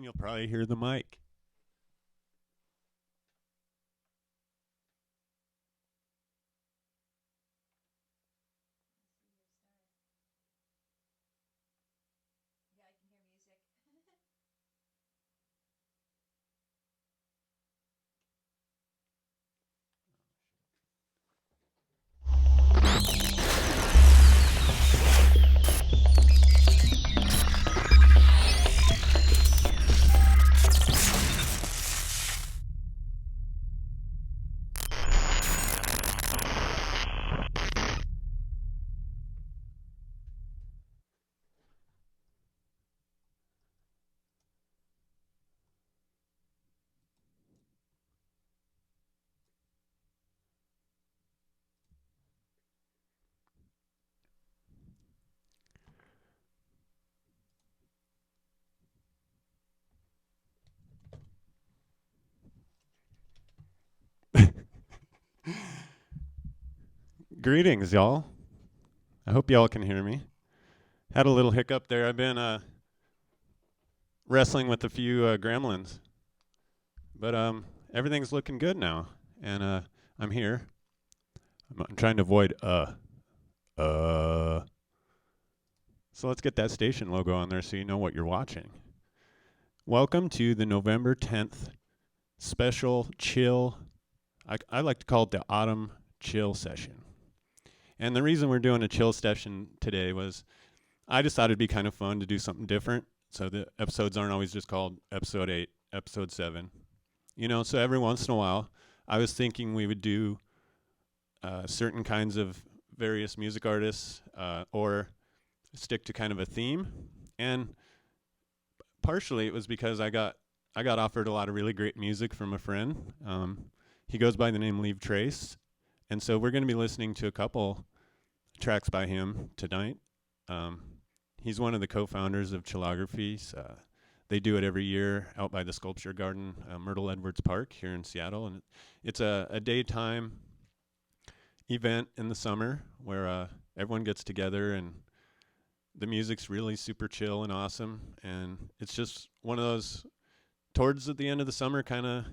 And you'll probably hear the mic. Greetings, y'all. I hope y'all can hear me. Had a little hiccup there. I've been wrestling with a few gremlins, but everything's looking good now, and I'm here. I'm trying to avoid uh. So let's get that station logo on there so you know what you're watching. Welcome to the November 10th special chill. I like to call it the autumn chill session. And the reason we're doing a chill session today was I just thought it'd be kind of fun to do something different. So the episodes aren't always just called episode 8, episode 7. You know, so every once in a while, I was thinking we would do certain kinds of various music artists or stick to kind of a theme. And partially it was because I got offered a lot of really great music from a friend. He goes by the name Leave Trace. And so we're going to be listening to a couple tracks by him tonight. He's one of the co-founders of Chillographies. They do it every year out by the Sculpture Garden, Myrtle Edwards Park here in Seattle. And it's a daytime event in the summer where everyone gets together and the music's really super chill and awesome. And it's just one of those towards the end of the summer kind of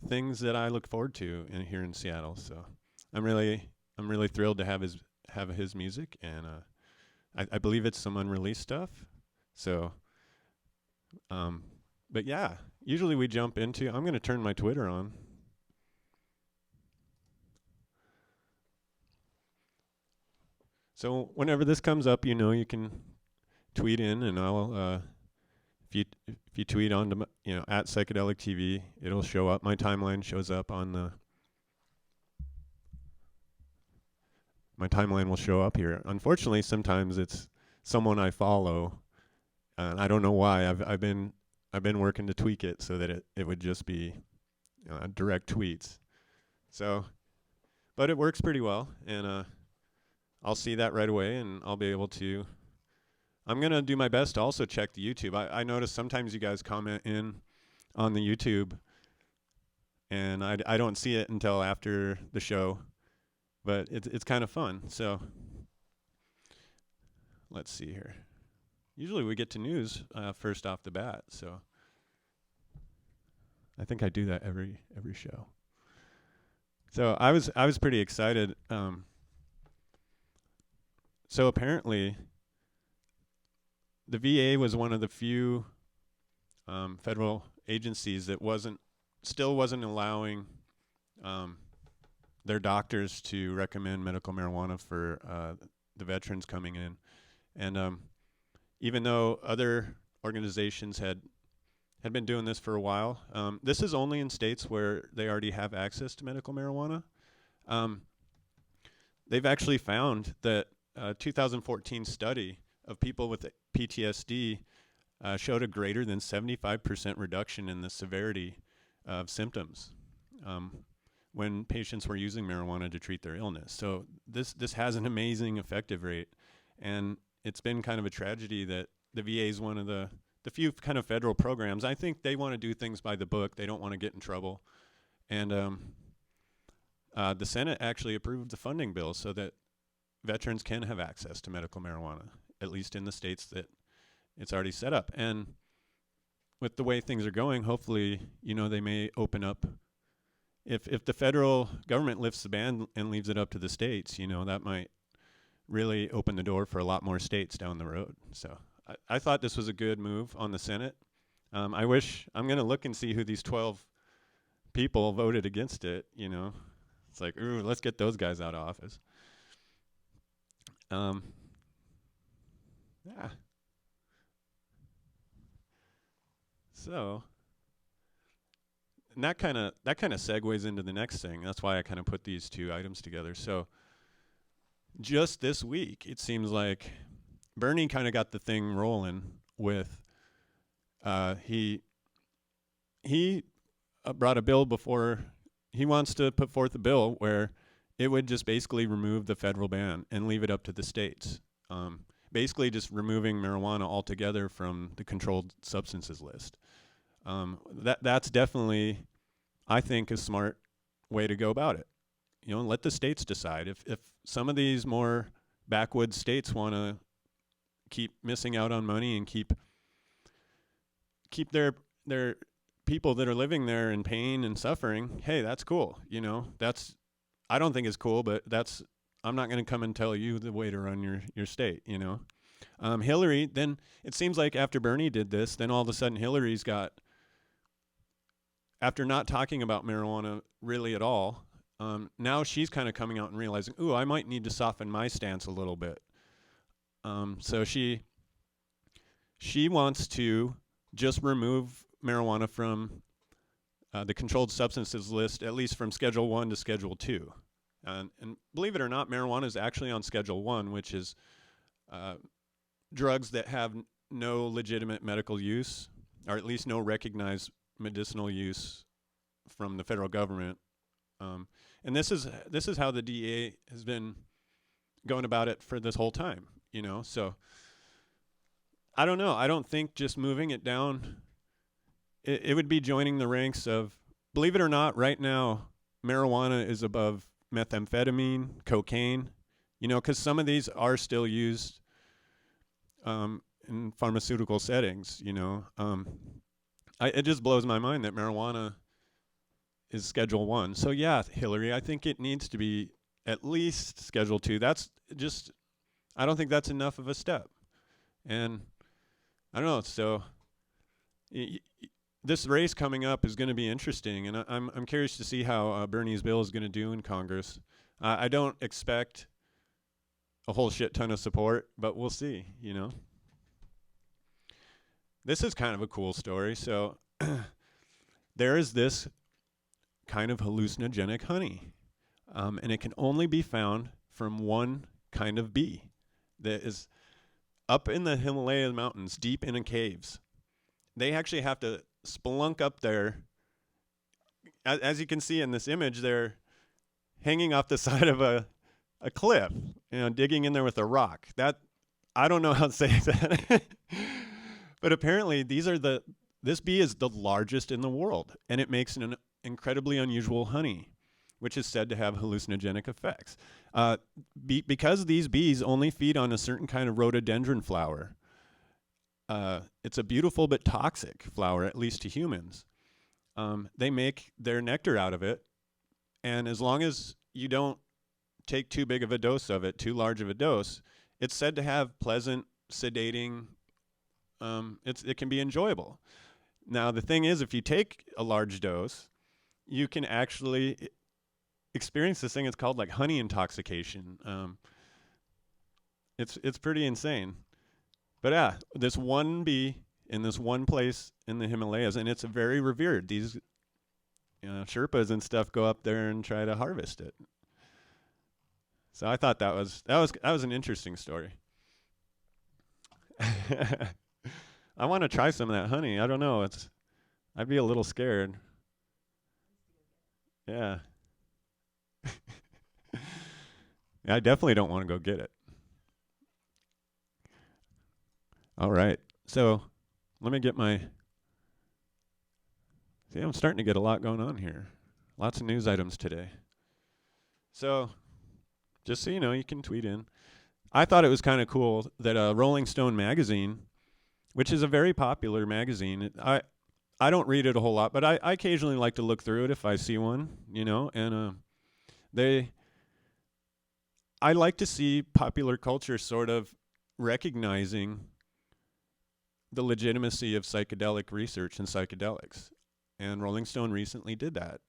things that I look forward to here in Seattle. So I'm really thrilled to have his music, and I believe it's some unreleased stuff. So, but yeah, usually we jump into. I'm going to turn my Twitter on. So whenever this comes up, you know you can tweet in, and I'll if you tweet on to at Psychedelic TV, it'll show up. My timeline shows up on the. My timeline will show up here. Unfortunately, sometimes it's someone I follow, and I don't know why. I've been working to tweak it so that it would just be direct tweets. So, but it works pretty well, and I'll see that right away, and I'll be able to. I'm gonna do my best to also check the YouTube. I notice sometimes you guys comment in on the YouTube, and I don't see it until after the show. But it's kind of fun. So let's see here. Usually we get to news first off the bat. So I think I do that every show. So I was pretty excited. So apparently the VA was one of the few federal agencies that still wasn't allowing their doctors to recommend medical marijuana for the veterans coming in. And even though other organizations had been doing this for a while, this is only in states where they already have access to medical marijuana. They've actually found that a 2014 study of people with PTSD showed a greater than 75% reduction in the severity of symptoms when patients were using marijuana to treat their illness. So this has an amazing effective rate, and it's been kind of a tragedy that the VA is one of the few kind of federal programs. I think they want to do things by the book. They don't want to get in trouble. And the Senate actually approved the funding bill so that veterans can have access to medical marijuana, at least in the states that it's already set up. And with the way things are going, hopefully, they may open up. If the federal government lifts the ban and leaves it up to the states, that might really open the door for a lot more states down the road. So I thought this was a good move on the Senate. I'm going to look and see who these 12 people voted against it. It's like, ooh, let's get those guys out of office. Yeah. So, and that kind of segues into the next thing. That's why I kind of put these two items together. So, just this week, it seems like Bernie kind of got the thing rolling with he brought a bill before. He wants to put forth a bill where it would just basically remove the federal ban and leave it up to the states. Basically just removing marijuana altogether from the controlled substances list. That's definitely, I think, a smart way to go about it. Let the states decide. If some of these more backwoods states want to keep missing out on money and keep their people that are living there in pain and suffering, hey, that's cool. I don't think it's cool, but I'm not going to come and tell you the way to run your state, Hillary, then it seems like after Bernie did this, then all of a sudden Hillary's got, after not talking about marijuana really at all, now she's kind of coming out and realizing, ooh, I might need to soften my stance a little bit. So she wants to just remove marijuana from the controlled substances list, at least from Schedule 1 to Schedule 2. And believe it or not, marijuana is actually on Schedule 1, which is drugs that have no legitimate medical use, or at least no recognized medicinal use from the federal government. And this is how the DEA has been going about it for this whole time, So I don't know. I don't think just moving it down, it would be joining the ranks of, believe it or not, right now, marijuana is above methamphetamine, cocaine, because some of these are still used in pharmaceutical settings, it just blows my mind that marijuana is Schedule 1. So yeah, Hillary, I think it needs to be at least Schedule 2. That's just, I don't think that's enough of a step. And I don't know, so this race coming up is going to be interesting, and I'm curious to see how Bernie's bill is going to do in Congress. I don't expect a whole shit ton of support, but we'll see, This is kind of a cool story. So there is this kind of hallucinogenic honey, and it can only be found from one kind of bee that is up in the Himalaya mountains, deep in caves. They actually have to spelunk up there. As you can see in this image, they're hanging off the side of a cliff, digging in there with a rock. That, I don't know how to say that. But apparently this bee is the largest in the world, and it makes an incredibly unusual honey, which is said to have hallucinogenic effects. Because these bees only feed on a certain kind of rhododendron flower, it's a beautiful but toxic flower, at least to humans. They make their nectar out of it, and as long as you don't take too big of a dose of it, too large of a dose, it's said to have pleasant, sedating, it can be enjoyable. Now, the thing is, if you take a large dose, you can actually experience this thing. It's called like honey intoxication. It's pretty insane. But yeah, this one bee in this one place in the Himalayas, and it's very revered. These Sherpas and stuff go up there and try to harvest it. So I thought that was an interesting story. I want to try some of that honey. I don't know. I'd be a little scared. Yeah. Yeah, I definitely don't want to go get it. All right. So let me get my... See, I'm starting to get a lot going on here. Lots of news items today. So just so you know, you can tweet in. I thought it was kind of cool that Rolling Stone magazine, which is a very popular magazine. I don't read it a whole lot, but I occasionally like to look through it if I see one, and they I like to see popular culture sort of recognizing the legitimacy of psychedelic research and psychedelics. And Rolling Stone recently did that.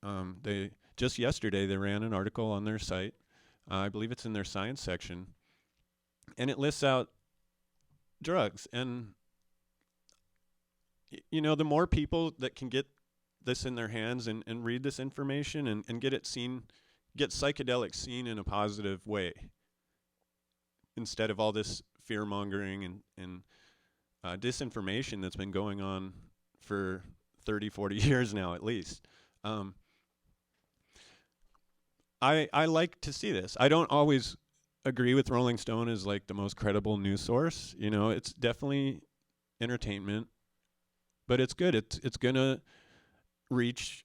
They just yesterday they ran an article on their site. I believe it's in their science section, and it lists out drugs. And the more people that can get this in their hands and read this information and get it seen, get psychedelics seen in a positive way, instead of all this fear mongering and disinformation that's been going on for 30, 40 years now at least. I like to see this. I don't always agree with Rolling Stone as like the most credible news source. It's definitely entertainment, but it's good. It's gonna reach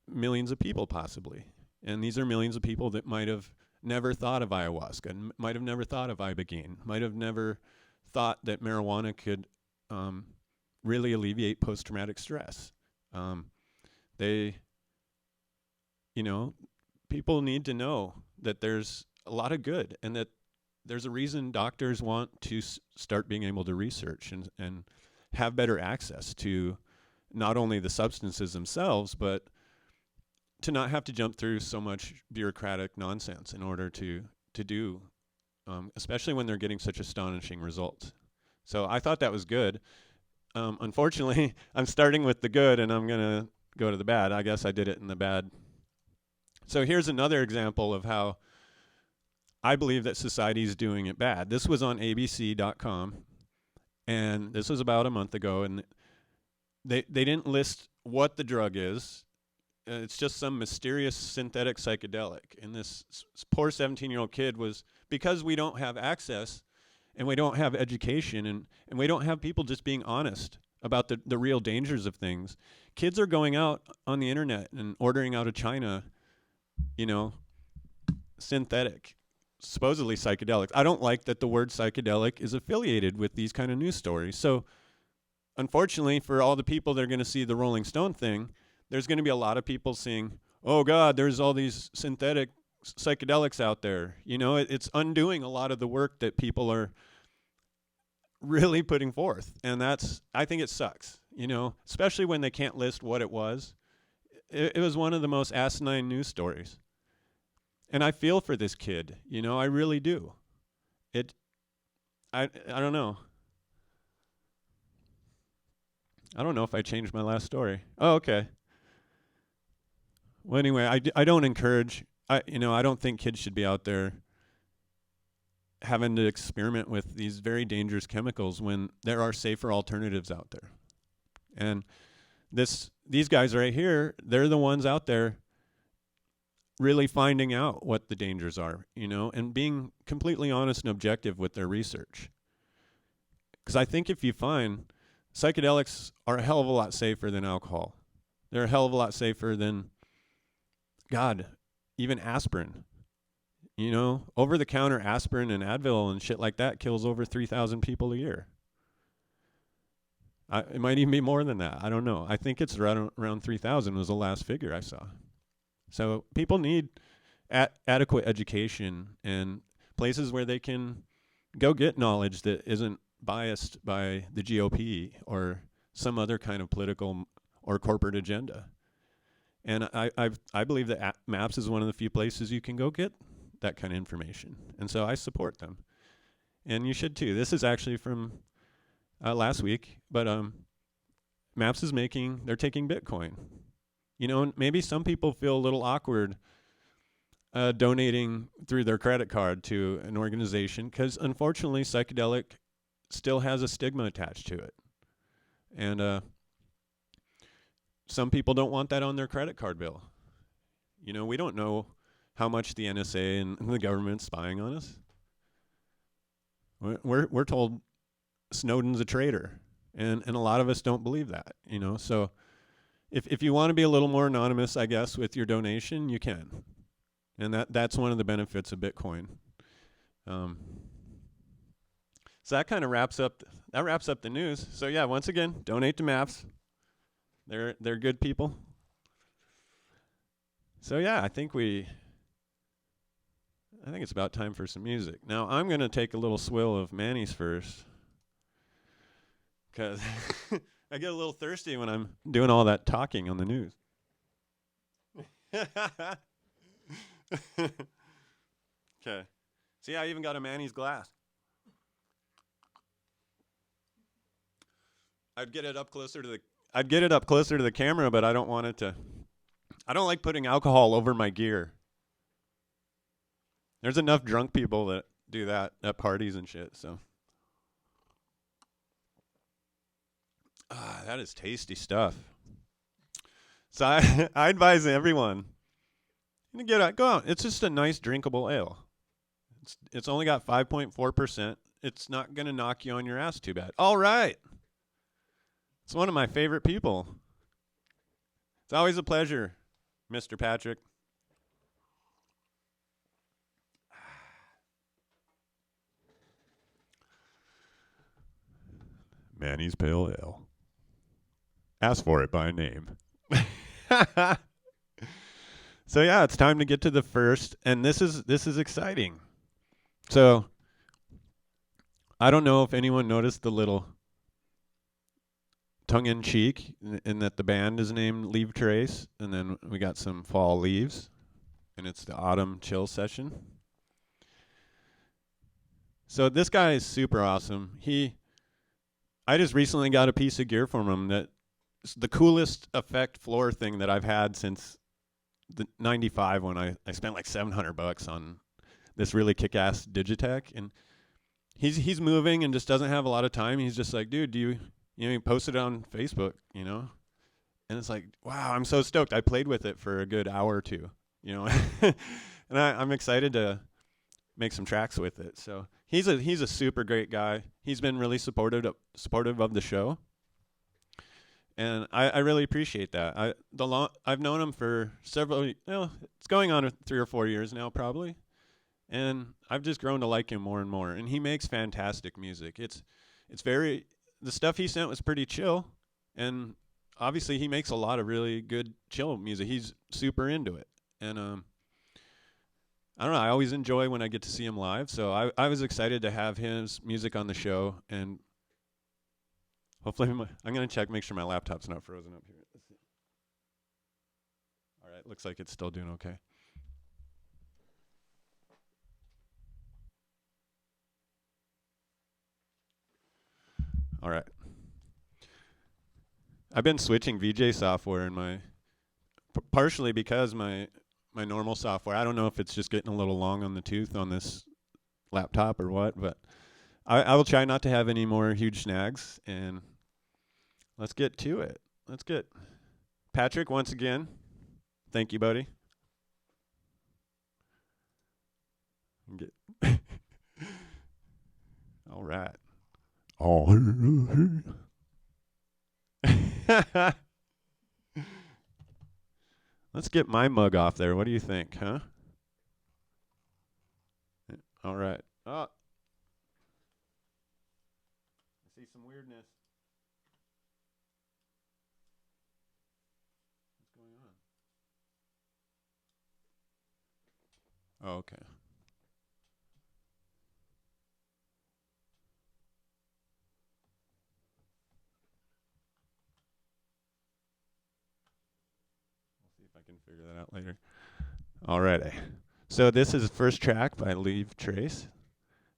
millions of people possibly, and these are millions of people that might have never thought of ayahuasca, and might have never thought of ibogaine, might have never thought that marijuana could really alleviate post-traumatic stress. They, people need to know that there's a lot of good, and that there's a reason doctors want to start being able to research and have better access to not only the substances themselves, but to not have to jump through so much bureaucratic nonsense in order to do, especially when they're getting such astonishing results. So I thought that was good. Unfortunately, I'm starting with the good, and I'm going to go to the bad. I guess I did it in the bad. So here's another example of how I believe that society is doing it bad. This was on abc.com, and this was about a month ago, and they didn't list what the drug is. It's just some mysterious synthetic psychedelic. And this poor 17-year-old kid was, because we don't have access, and we don't have education, and we don't have people just being honest about the real dangers of things. Kids are going out on the internet and ordering out of China, synthetic, supposedly psychedelics. I don't like that the word psychedelic is affiliated with these kind of news stories. So unfortunately, for all the people that are going to see the Rolling Stone thing, there's going to be a lot of people saying, oh God, there's all these synthetic psychedelics out there. It's undoing a lot of the work that people are really putting forth. And I think it sucks, especially when they can't list what it was. It was one of the most asinine news stories. And I feel for this kid, I really do. I don't know. I don't know if I changed my last story. Oh, okay. Well, anyway, I don't encourage, I don't think kids should be out there having to experiment with these very dangerous chemicals when there are safer alternatives out there. And these guys right here, they're the ones out there really finding out what the dangers are, and being completely honest and objective with their research. Because I think if you find psychedelics are a hell of a lot safer than alcohol. They're a hell of a lot safer than, God, even aspirin. Over-the-counter aspirin and Advil and shit like that kills over 3,000 people a year. It might even be more than that. I don't know. I think it's around 3,000 was the last figure I saw. So people need adequate education and places where they can go get knowledge that isn't biased by the GOP or some other kind of political or corporate agenda. And I believe that MAPS is one of the few places you can go get that kind of information. And so I support them. And you should too. This is actually from last week, but MAPS is they're taking Bitcoin. And maybe some people feel a little awkward donating through their credit card to an organization because unfortunately psychedelic still has a stigma attached to it. And some people don't want that on their credit card bill. We don't know how much the NSA and the government's spying on us. We're told Snowden's a traitor, and a lot of us don't believe that, So if you want to be a little more anonymous, I guess, with your donation, you can. And that's one of the benefits of Bitcoin. So that kind of wraps up the news. So yeah, once again, donate to MAPS. They're good people. So yeah, I think it's about time for some music. Now I'm gonna take a little swill of Manny's first, cause I get a little thirsty when I'm doing all that talking on the news. Okay. See, I even got a Manny's glass. I'd get it up closer to the camera, but I don't want it to. I don't like putting alcohol over my gear. There's enough drunk people that do that at parties and shit, so. That is tasty stuff. So I advise everyone go out. It's just a nice drinkable ale. It's only got 5.4%. It's not gonna knock you on your ass too bad. All right. It's one of my favorite people. It's always a pleasure, Mr. Patrick. Manny's Pale Ale. Ask for it by name. So yeah, it's time to get to the first, and this is exciting. So I don't know if anyone noticed the little tongue-in-cheek in that the band is named Leaf Trace, and then we got some fall leaves, and it's the autumn chill session. So this guy is super awesome. I just recently got a piece of gear from him that's the coolest effect floor thing that I've had since the 95 when I spent like $700 on this really kick-ass Digitech, and he's moving and just doesn't have a lot of time. He's just like, dude, he posted it on Facebook, and it's like, wow, I'm so stoked. I played with it for a good hour or two, and I'm excited to make some tracks with it. So he's a super great guy. He's been really supportive of the show, and I really appreciate that. I've known him for it's going on 3 or 4 years now probably, and I've just grown to like him more and more. And he makes fantastic music. The stuff he sent was pretty chill, and obviously he makes a lot of really good chill music. He's super into it, and I don't know. I always enjoy when I get to see him live, so I was excited to have his music on the show, and hopefully I'm going to make sure my laptop's not frozen up here. Let's see. All right, looks like it's still doing okay. All right. I've been switching VJ software in partially because my normal software. I don't know if it's just getting a little long on the tooth on this laptop or what, but I will try not to have any more huge snags, and let's get to it. Let's get Patrick once again. Thank you, buddy. All right. Let's get my mug off there. What do you think, huh? All right. Oh. I see some weirdness. What's going on? Oh, okay. I can figure that out later. Alrighty. So this is the first track by Leaf Trace.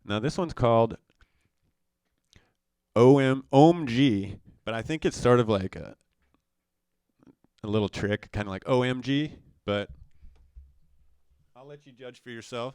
Now this one's called OMG, but I think it's sort of like a little trick, kind of like OMG, but I'll let you judge for yourself.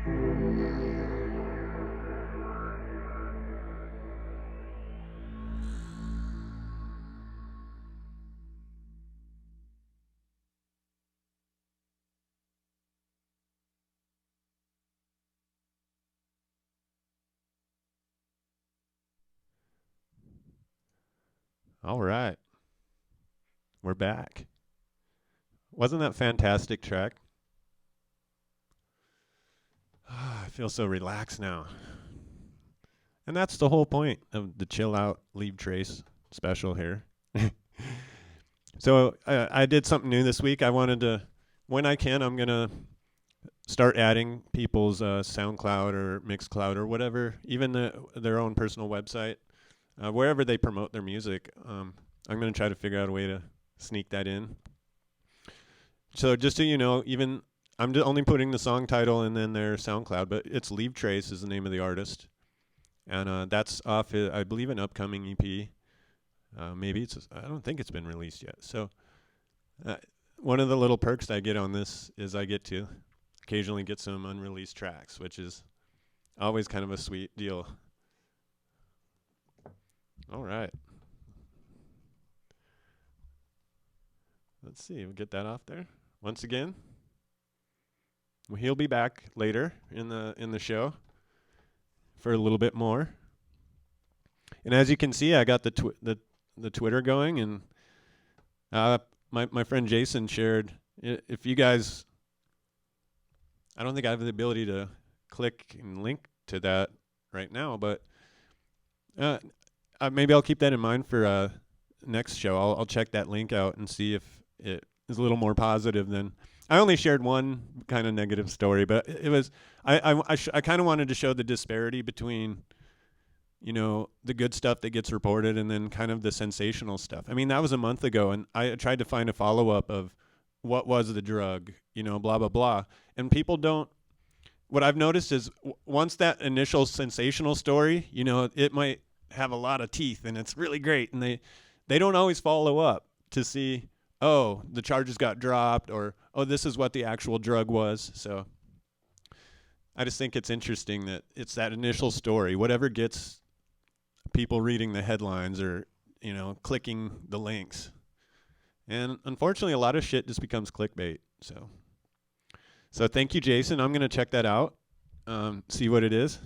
All right, we're back. Wasn't that fantastic track? I feel so relaxed now. And that's the whole point of the chill out, leave trace special here. So I did something new this week. I wanted to, when I can, I'm going to start adding people's SoundCloud or Mixcloud or whatever, even their own personal website, wherever they promote their music. I'm going to try to figure out a way to sneak that in. So just so you know, even I'm only putting the song title and then their SoundCloud, but it's Leave Trace is the name of the artist. And that's off, I believe, an upcoming EP. Maybe I don't think it's been released yet. So one of the little perks I get on this is I get to occasionally get some unreleased tracks, which is always kind of a sweet deal. All right. Let's see. We'll get that off there. Once again, he'll be back later in the show for a little bit more. And as you can see, I got the Twitter going, and my friend Jason shared. If you guys, I don't think I have the ability to click and link to that right now, but maybe I'll keep that in mind for next show. I'll check that link out and see if it is a little more positive than. I only shared one kind of negative story, but it was I kind of wanted to show the disparity between, the good stuff that gets reported and then kind of the sensational stuff. I mean, that was a month ago, and I tried to find a follow-up of what was the drug, blah, blah, blah. And people don't, what I've noticed is once that initial sensational story, it might have a lot of teeth and it's really great. And they don't always follow up to see, oh, the charges got dropped, or, oh, this is what the actual drug was. So I just think it's interesting that it's that initial story, whatever gets people reading the headlines or, clicking the links. And unfortunately, a lot of shit just becomes clickbait. So thank you, Jason. I'm going to check that out, see what it is,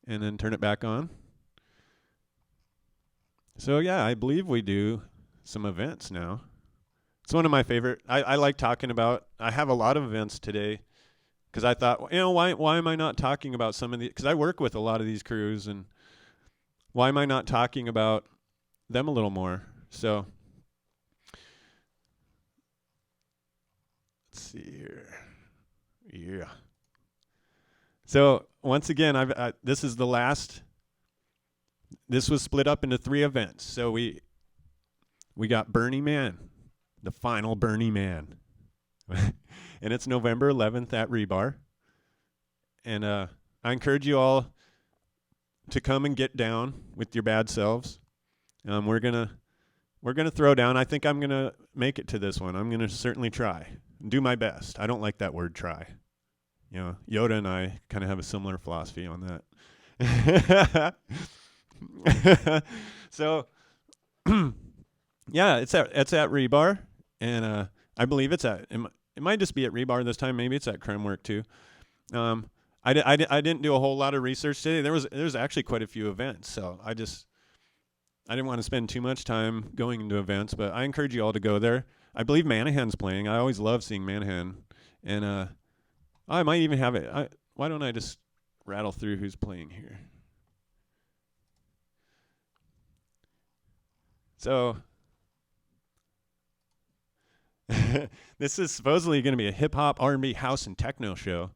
and then turn it back on. So, yeah, I believe we do some events now. It's one of my favorite. I like talking about. I have a lot of events today because I thought, why am I not talking about some of the, because I work with a lot of these crews, and why am I not talking about them a little more? So let's see here. Yeah. So once again, this is the last. This was split up into 3 events. So we got Burning Man, the final Burning Man. And it's November 11th at Rebar. And I encourage you all to come and get down with your bad selves. We're gonna throw down. I think I'm gonna make it to this one. I'm gonna certainly try. Do my best. I don't like that word try. Yoda and I kind of have a similar philosophy on that. So, yeah, it's at Rebar, and I believe it's at. It might just be at Rebar this time. Maybe it's at Kremwerk too. I didn't do a whole lot of research today. There's actually quite a few events, so I didn't want to spend too much time going into events, but I encourage you all to go there. I believe Manahan's playing. I always love seeing Manahan, and I might even have it. Why don't I just rattle through who's playing here? So this is supposedly going to be a hip-hop, R&B, house, and techno show.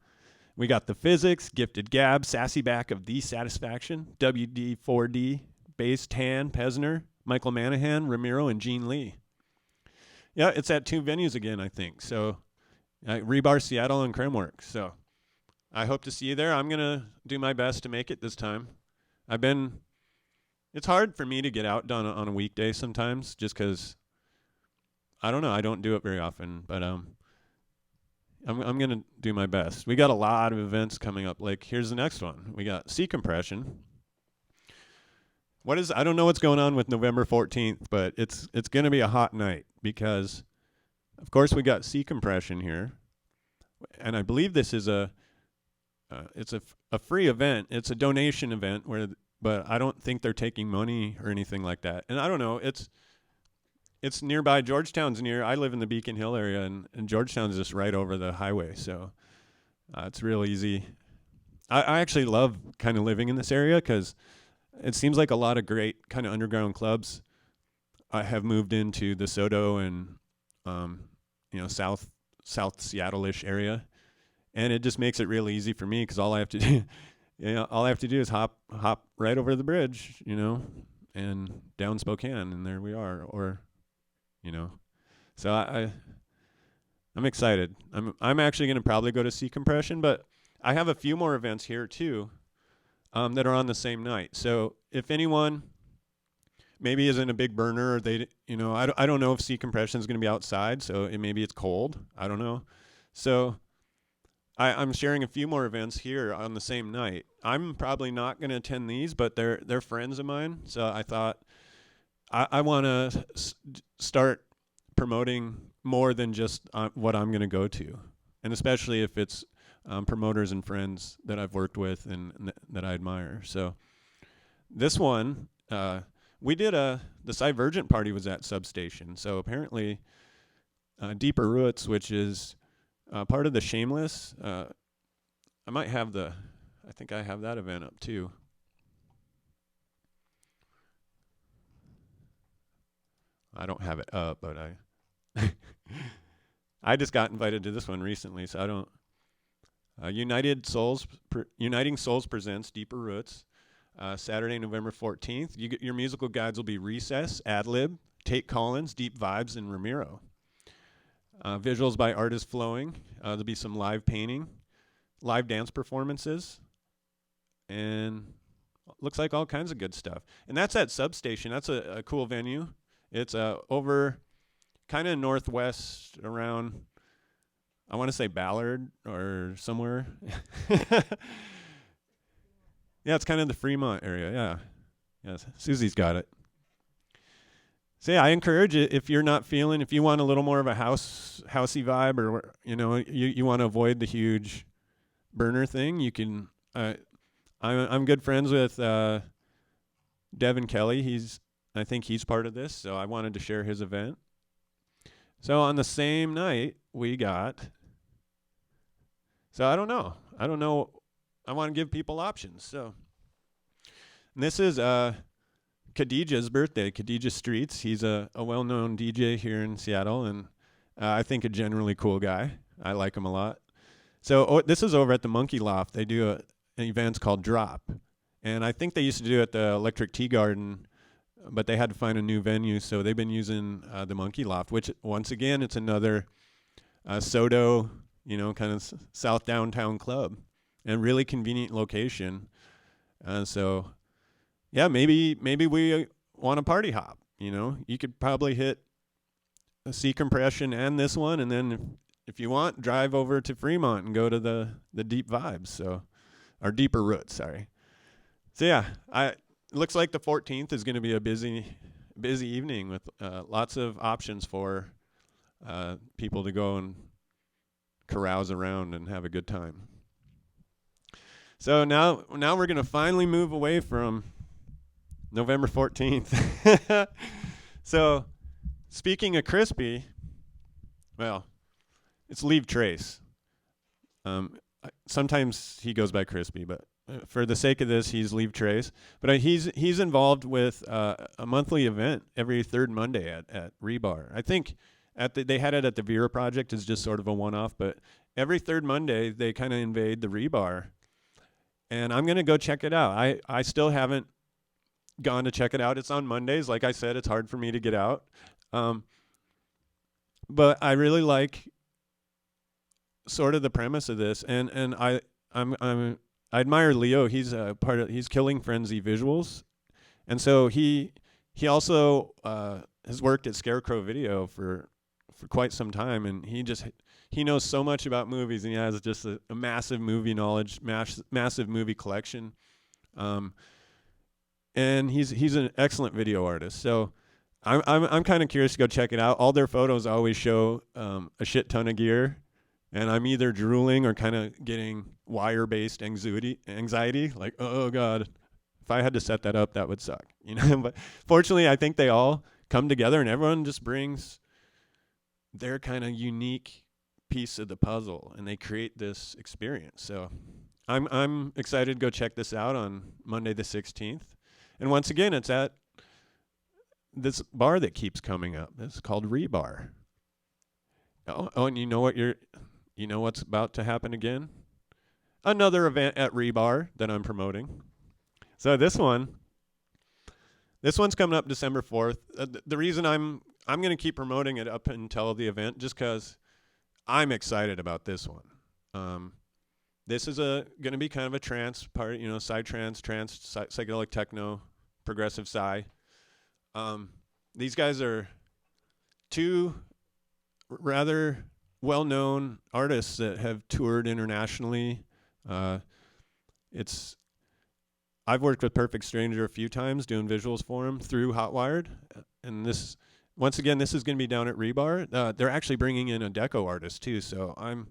We got The Physics, Gifted Gab, Sassy Back of The Satisfaction, WD4D, Bass Tan, Pesner, Michael Manahan, Ramiro, and Gene Lee. Yeah, it's at 2 venues again, I think. So Rebar, Seattle, and Kremwerk. So I hope to see you there. I'm going to do my best to make it this time. It's hard for me to get out on a weekday sometimes just because, I don't know, I don't do it very often. But I'm going to do my best. We got a lot of events coming up. Like, here's the next one. We got Sea Compression. I don't know what's going on with November 14th, but it's going to be a hot night because, of course, we got Sea Compression here. And I believe this is it's a free event. It's a donation event but I don't think they're taking money or anything like that. And I don't know. It's nearby. Georgetown's near. I live in the Beacon Hill area, and Georgetown's just right over the highway. So it's real easy. I actually love kind of living in this area because it seems like a lot of great kind of underground clubs have moved into the Soto and South Seattle-ish area, and it just makes it real easy for me because all I have to do, all I have to do is hop right over the bridge, and down Spokane, and there we are. Or, so I'm excited. I'm actually going to probably go to Sea Compression, but I have a few more events here too, that are on the same night. So if anyone maybe isn't a big burner, or I don't know if Sea Compression is going to be outside, so maybe it's cold. I don't know. So I'm sharing a few more events here on the same night. I'm probably not going to attend these, but they're friends of mine. So I thought I want to start promoting more than just what I'm going to go to, and especially if it's promoters and friends that I've worked with and that I admire. So this one, we did the Divergent party was at Substation. So apparently Deeper Roots, which is part of the Shameless, I think I have that event up too. I don't have it up, but I just got invited to this one recently, so I don't. Uniting Souls presents Deeper Roots, Saturday, November 14th. Your musical guides will be Recess, Adlib, Tate Collins, Deep Vibes, and Ramiro. Visuals by Artist Flowing. There'll be some live painting, live dance performances, and looks like all kinds of good stuff. And that's at Substation. That's a cool venue. It's over kind of northwest around, I want to say Ballard or somewhere. Yeah, it's kind of the Fremont area. Yeah. Yes, Susie's got it. So yeah, I encourage it if you want a little more of a housey vibe, or you want to avoid the huge burner thing, you can. I'm good friends with Devin Kelly. I think he's part of this, so I wanted to share his event. So on the same night we got. So I don't know. I want to give people options. So and this is Khadijah's birthday, Khadijah Streets. He's a well-known DJ here in Seattle, and I think a generally cool guy. I like him a lot. So this is over at the Monkey Loft. They do an event called Drop, and I think they used to do it at the Electric Tea Garden, but they had to find a new venue, so they've been using the Monkey Loft, which, once again, it's another Soto, kind of South Downtown club, and really convenient location. So, yeah, maybe we want a party hop. You could probably hit a Sea Compression and this one, and then if you want, drive over to Fremont and go to the Deep Vibes, or Deeper Roots, sorry. So yeah, it looks like the 14th is going to be a busy evening with lots of options for people to go and carouse around and have a good time. So now we're going to finally move away from November 14th. So speaking of Crispy, well, it's Leave Trace. Sometimes he goes by Crispy, but for the sake of this, he's Leave Trace. But he's involved with a monthly event every third Monday at Rebar. I think they had it at the Vera Project as just sort of a one-off, but every third Monday they kind of invade the Rebar. And I'm going to go check it out. I still haven't gone to check it out. It's on Mondays. Like I said, it's hard for me to get out. But I really like sort of the premise of this, and I admire Leo. He's he's Killing Frenzy Visuals, and so he also has worked at Scarecrow Video for for quite some time, and he knows so much about movies, and he has just a massive movie knowledge, massive movie collection, and he's an excellent video artist. So I'm kind of curious to go check it out. All their photos always show a shit ton of gear, and I'm either drooling or kind of getting wire-based anxiety, like, oh god, if I had to set that up, that would suck, you know. But fortunately, I think they all come together, and everyone just brings their kind of unique piece of the puzzle, and they create this experience. So I'm excited to go check this out on Monday the 16th. And once again, it's at this bar that keeps coming up. It's called Rebar. Oh, and you know what's about to happen again? Another event at Rebar that I'm promoting. So this one's coming up December 4th. The reason I'm going to keep promoting it up until the event, just because I'm excited about this one. This is going to be kind of a trance part, psytrance, psychedelic techno, progressive psy. These guys are two rather well-known artists that have toured internationally. I've worked with Perfect Stranger a few times doing visuals for them through Hotwired, and this is going to be down at Rebar. They're actually bringing in a deco artist too, so I'm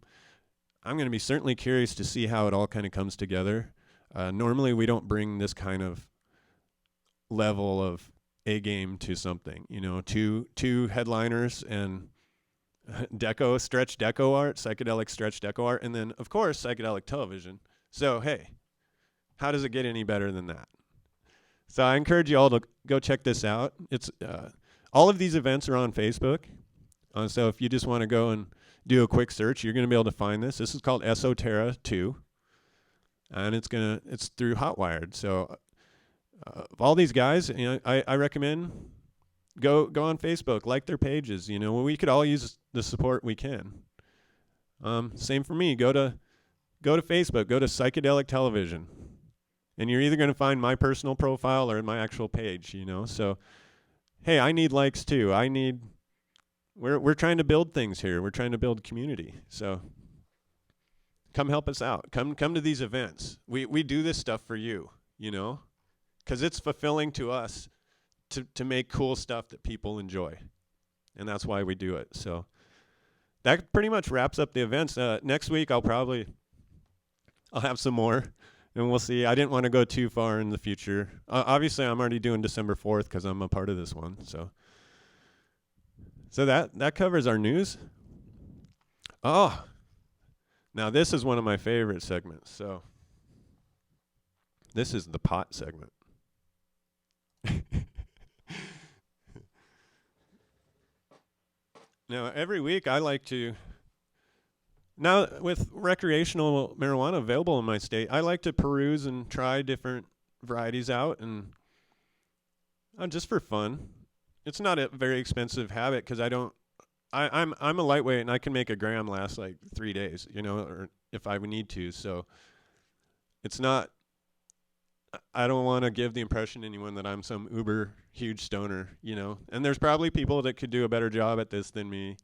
going to be certainly curious to see how it all kind of comes together. Normally, we don't bring this kind of level of A game to something, two headliners and stretch deco art, psychedelic stretch deco art, and then of course psychedelic television. So hey, how does it get any better than that? So I encourage you all to go check this out. It's all of these events are on Facebook. So if you just want to go and do a quick search, you're going to be able to find this. This is called Esoterra 2, and it's through Hotwired. So of all these guys, I recommend go on Facebook, like their pages. We could all use the support we can. Same for me. Go to Facebook, go to Psychedelic Television, and you're either going to find my personal profile or my actual page. So hey, I need likes too. We're trying to build things here. We're trying to build community. So come help us out. Come to these events. We do this stuff for you, because it's fulfilling to us to make cool stuff that people enjoy. And that's why we do it. So that pretty much wraps up the events. Next week I'll have some more, and we'll see. I didn't want to go too far in the future. Obviously I'm already doing December 4th because I'm a part of this one. So that covers our news. Oh, now this is one of my favorite segments. So this is the pot segment. Now, every week I like to, now with recreational marijuana available in my state, I like to peruse and try different varieties out, and just for fun. It's not a very expensive habit because I'm a lightweight and I can make a gram last like 3 days, or if I would need to. So it's not, I don't want to give the impression to anyone that I'm some uber huge stoner, and there's probably people that could do a better job at this than me.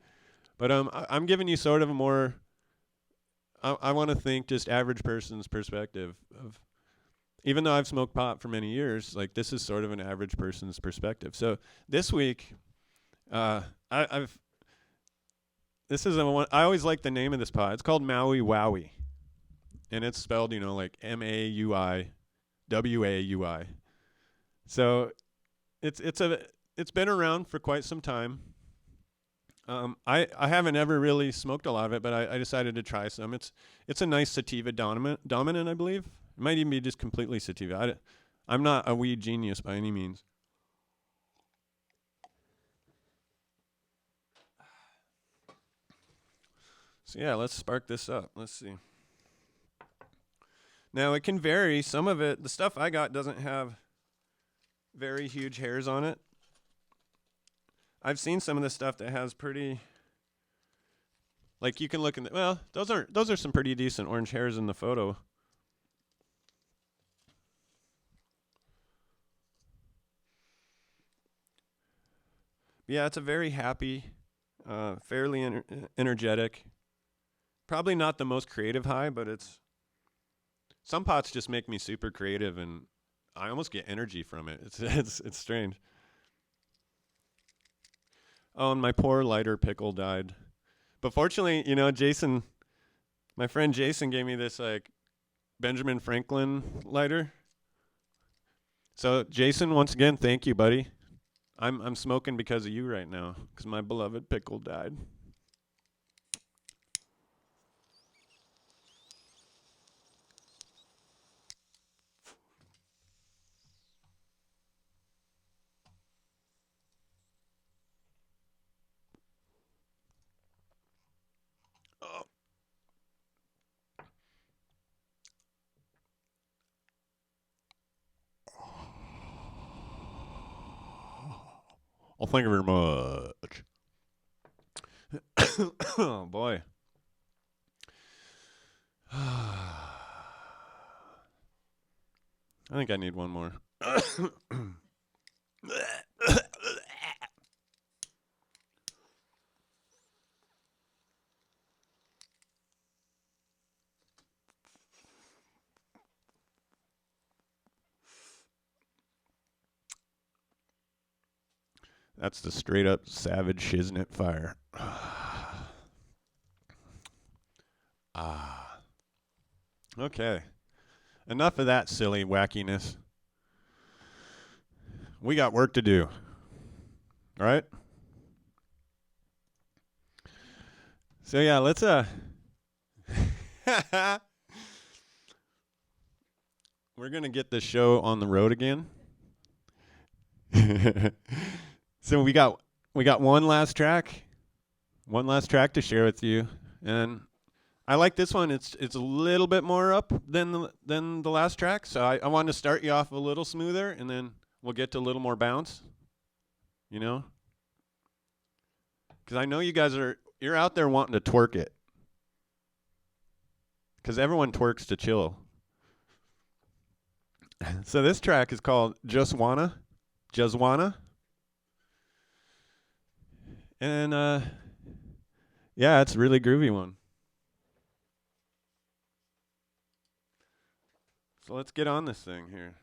But I'm giving you sort of a more, I want to think just average person's perspective of, even though I've smoked pot for many years, like this is sort of an average person's perspective. So this week, this is I always like the name of this pot. It's called Maui Wowie, and it's spelled, like MAUI. WAUI. So it's been around for quite some time. I haven't ever really smoked a lot of it, but I decided to try some. It's a nice sativa dominant, I believe. It might even be just completely sativa. I'm not a weed genius by any means. So yeah, let's spark this up. Let's see. Now, it can vary. Some of it, the stuff I got doesn't have very huge hairs on it. I've seen some of the stuff that has pretty, like you can look in the, well, those are some pretty decent orange hairs in the photo. Yeah, it's a very happy, fairly energetic. Probably not the most creative high, but some pots just make me super creative, and I almost get energy from it. It's strange. Oh, and my poor lighter pickle died. But fortunately, Jason, my friend Jason, gave me this like Benjamin Franklin lighter. So Jason, once again, thank you, buddy. I'm smoking because of you right now, because my beloved pickle died. Oh. Well, thank you very much. Oh boy. I think I need one more. That's the straight up savage shiznit fire. Ah. Okay. Enough of that silly wackiness. We got work to do. All right? So yeah, let's we're going to get this show on the road again. So we got one last track. One last track to share with you. And I like this one. It's a little bit more up than the last track. So I wanted to start you off a little smoother, and then we'll get to a little more bounce. You know? Because I know you guys you're out there wanting to twerk it. Because everyone twerks to chill. So this track is called Just Wanna. And yeah, it's a really groovy one. So let's get on this thing here.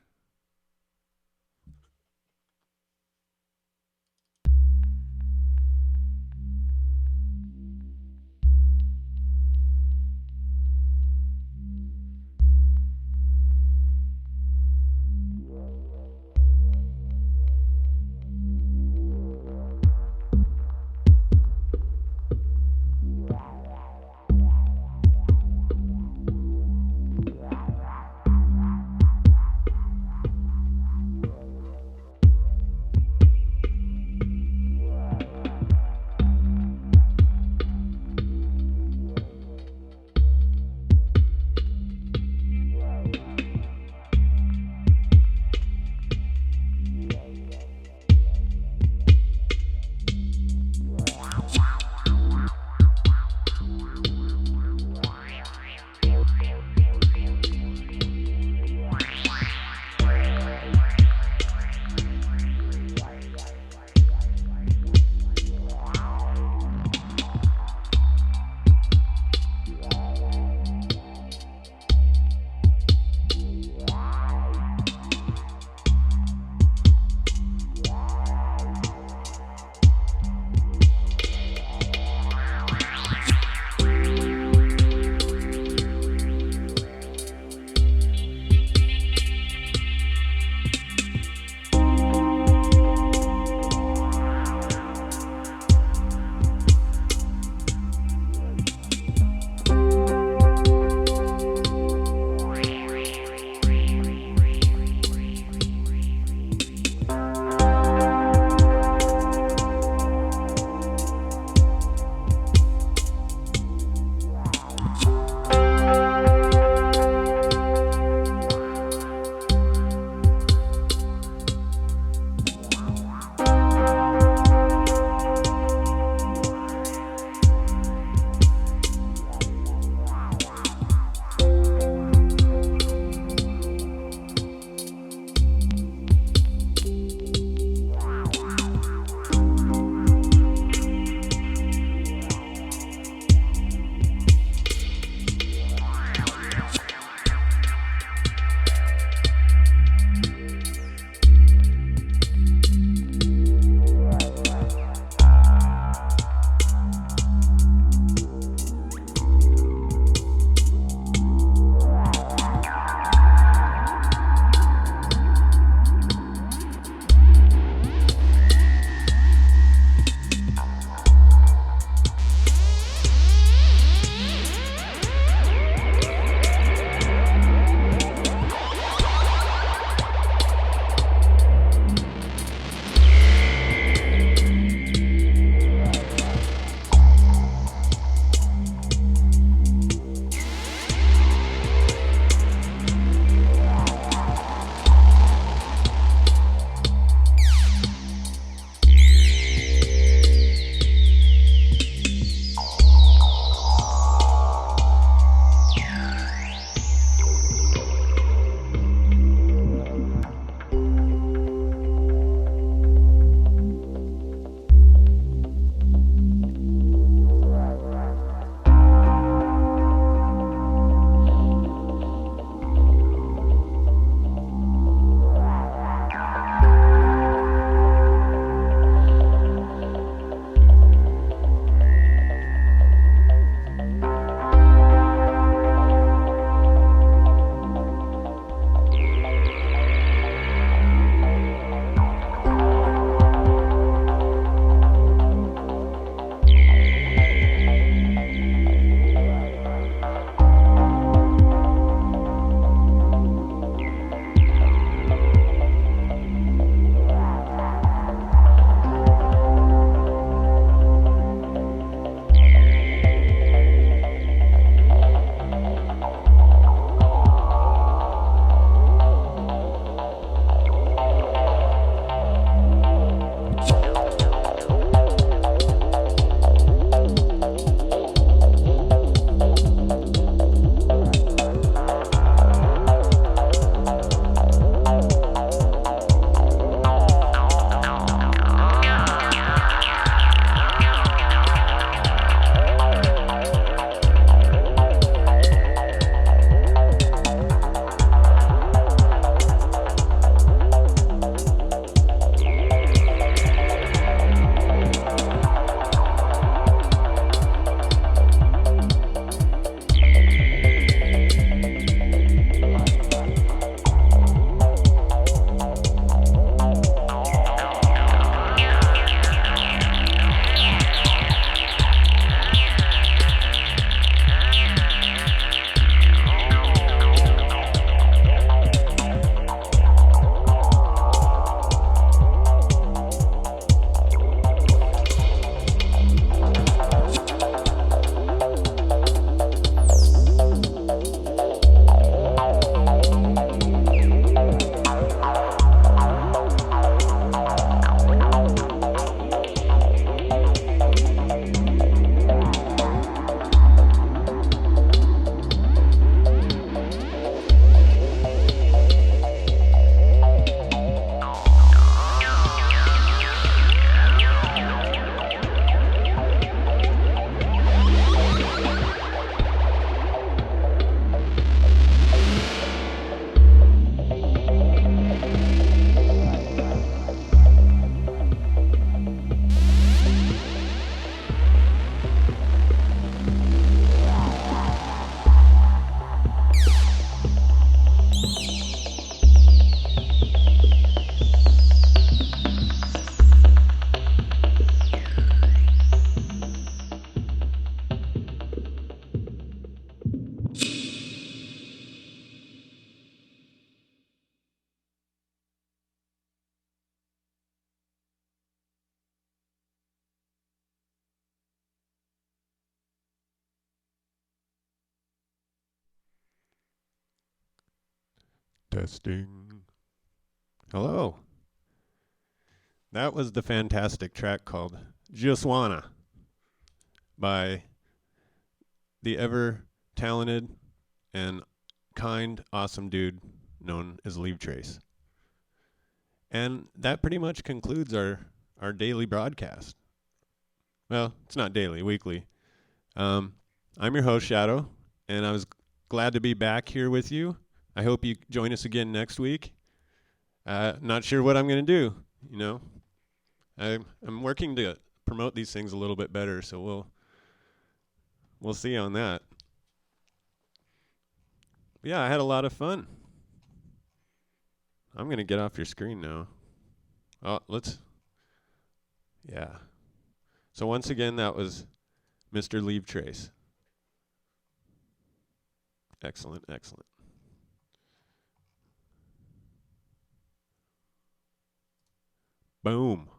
Testing. Hello. That was the fantastic track called Just Wanna by the ever talented and kind, awesome dude known as Leave Trace. And that pretty much concludes our daily broadcast. Well, it's not daily, weekly. I'm your host, Shadow, and I was glad to be back here with you. I hope you join us again next week. Not sure what I'm going to do, you know. I'm working to promote these things a little bit better, so we'll see on that. But yeah, I had a lot of fun. I'm going to get off your screen now. Oh, yeah. So once again, that was Mr. Leave Trace. Excellent, excellent. Boom.